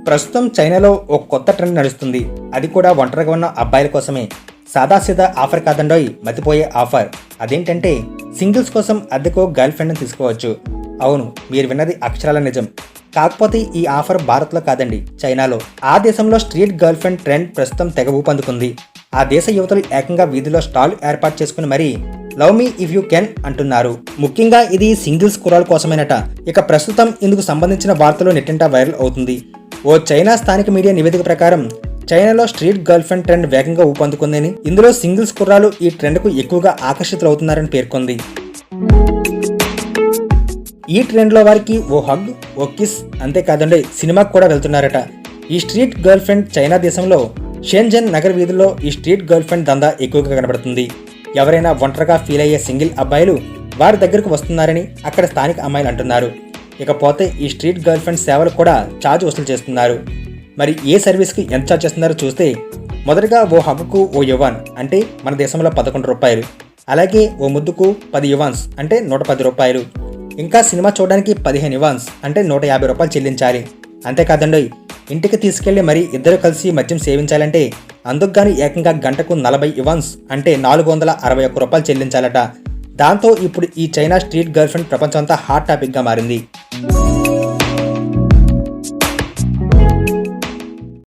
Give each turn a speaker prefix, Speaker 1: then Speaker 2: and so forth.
Speaker 1: ప్రస్తుతం చైనాలో ఒక కొత్త ట్రెండ్ నడుస్తుంది. అది కూడా ఒంటరిగా ఉన్న అబ్బాయిల కోసమే. సాదాసీదా ఆఫర్ కాదండోయ్, మతిపోయే ఆఫర్. అదేంటంటే సింగిల్స్ కోసం అద్దెకు గర్ల్ ఫ్రెండ్ని తీసుకోవచ్చు. అవును, మీరు విన్నది అక్షరాల నిజం. కాకపోతే ఈ ఆఫర్ భారత్లో కాదండి, చైనాలో. ఆ దేశంలో స్ట్రీట్ గర్ల్ ఫ్రెండ్ ట్రెండ్ ప్రస్తుతం తెగ ఊపందుకుంది. ఆ దేశ యువతలు ఏకంగా వీధిలో స్టాల్ ఏర్పాటు చేసుకుని మరీ love me if you can అంటున్నారు. ముఖ్యంగా ఇది సింగిల్స్ కుర్రాల కోసమేనట. ఇక ప్రస్తుతం ఇందుకు సంబంధించిన వార్తలు నెట్టింట వైరల్ అవుతుంది. ఓ చైనా స్థానిక మీడియా నివేదిక ప్రకారం చైనాలో స్ట్రీట్ గర్ల్ ఫ్రెండ్ ట్రెండ్ వేగంగా ఊపందుకుందని, ఇందులో సింగిల్స్ కుర్రాలు ఈ ట్రెండ్కు ఎక్కువగా ఆకర్షితులవుతున్నారని పేర్కొంది. ఈ ట్రెండ్లో వారికి ఓ హగ్, ఓ కిస్, అంతేకాదండి సినిమాకు కూడా వెళ్తున్నారట. ఈ స్ట్రీట్ గర్ల్ ఫ్రెండ్ చైనా దేశంలో షెన్జెన్ నగర వీధుల్లో ఈ స్ట్రీట్ గర్ల్ ఫ్రెండ్ దందా ఎక్కువగా కనబడుతుంది. ఎవరైనా ఒంటరిగా ఫీల్ అయ్యే సింగిల్ అబ్బాయిలు వారి దగ్గరకు వస్తున్నారని అక్కడ స్థానిక అమ్మాయిలు అంటున్నారు. ఇకపోతే ఈ స్ట్రీట్ గర్ల్ ఫ్రెండ్ సేవలు కూడా ఛార్జ్ వసూలు చేస్తున్నారు. మరి ఏ సర్వీస్కి ఎంత ఛార్జ్ చేస్తున్నారో చూస్తే, మొదటగా ఓ హగ్కు ఓ యువాన్ అంటే మన దేశంలో 11 రూపాయలు, అలాగే ఓ ముద్దుకు 10 యువాన్స్ అంటే 110 రూపాయలు, ఇంకా సినిమా చూడడానికి 15 యువాన్స్ అంటే 150 రూపాయలు చెల్లించాలి. అంతేకాదండి, ఇంటికి తీసుకెళ్లి మరి ఇద్దరు కలిసి మద్యం సేవించాలంటే అందుకుగాను ఏకంగా గంటకు 40 యువాన్స్ అంటే 461 రూపాయలు చెల్లించాలట. దాంతో ఇప్పుడు ఈ చైనా స్ట్రీట్ గర్ల్ ఫ్రెండ్ ప్రపంచం అంతా హాట్ టాపిక్గా మారింది.